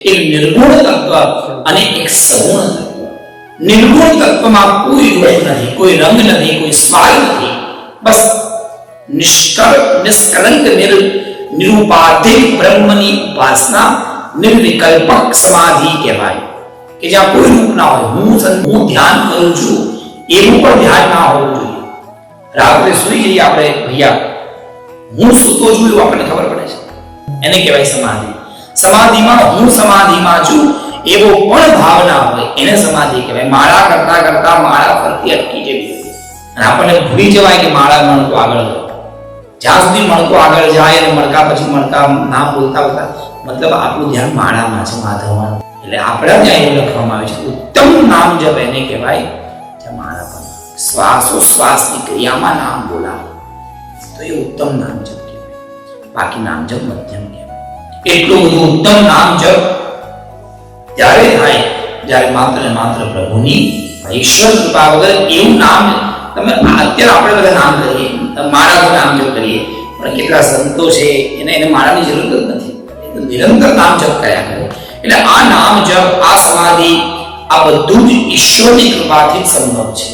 એક નિર્ગુણ તત્વ અને એક સગુણ તત્વ. નિર્ગુણ તત્વમાં કોઈ રૂપ નથી, કોઈ રંગ નથી, કોઈ સ્વાદ નથી. બસ નિષ્કલંક નિરૂપાધિક બ્રહ્મની ઉપાસના નિર્વિકલ્પક સમાધિ કહેવાય. કે જ્યાં કોઈ રૂપ ના હોય, હું ધ્યાન કરું છું એવું પણ ધ્યાન ના હોવું જોઈએ. રાત્રે સુઈ જઈએ આપણે, ભૈયા હું સૂતો છું એવું આપણને ખબર પડે છે, એને કહેવાય સમાધિ. સમાધિમાં હું સમાધિમાં છું એવો પણ ભાવના હોય એને સમાધિ કહેવાય. માળા કરતા કરતા માળા ફરતી અટકી જવી અને આપણને ભૂલી જવાય કે માળા મણકો આગળ જાય. જ્યાં સુધી મણકો આગળ જાય અને મણકા પછી મણકા નામ બોલતા બોલતા મતલબ આપણું ધ્યાન માળામાં છે, માધવમાં. એટલે આપણા ત્યાં એવું લખવામાં આવે છે ઉત્તમ નામ જપ એને કહેવાય જ્યાં માળા પર શ્વાસોશ્વાસની ક્રિયામાં નામ બોલાવે તો એ ઉત્તમ નામ જપ કહેવાય. બાકી નામ જપ મધ્યમ કહેવાય. એટલું બધું ઉત્તમ નામ જપ ત્યારે થાય જ્યારે માત્ર ને માત્ર પ્રભુની ઈશ્વર કૃપા વગર એવું નામ તમે અત્યારે આપણે બધા નામ કરીએ, માળાનું નામ જપ કરીએ, પણ કેટલા સંતો છે એને માળાની જરૂર જ નથી, નિરંતર નામ જપ કર્યા કરે. એટલે આ નામ જપ, આ સમાધિ, આ બધું જ ઈશ્વરની કૃપાથી જ સંભવ છે.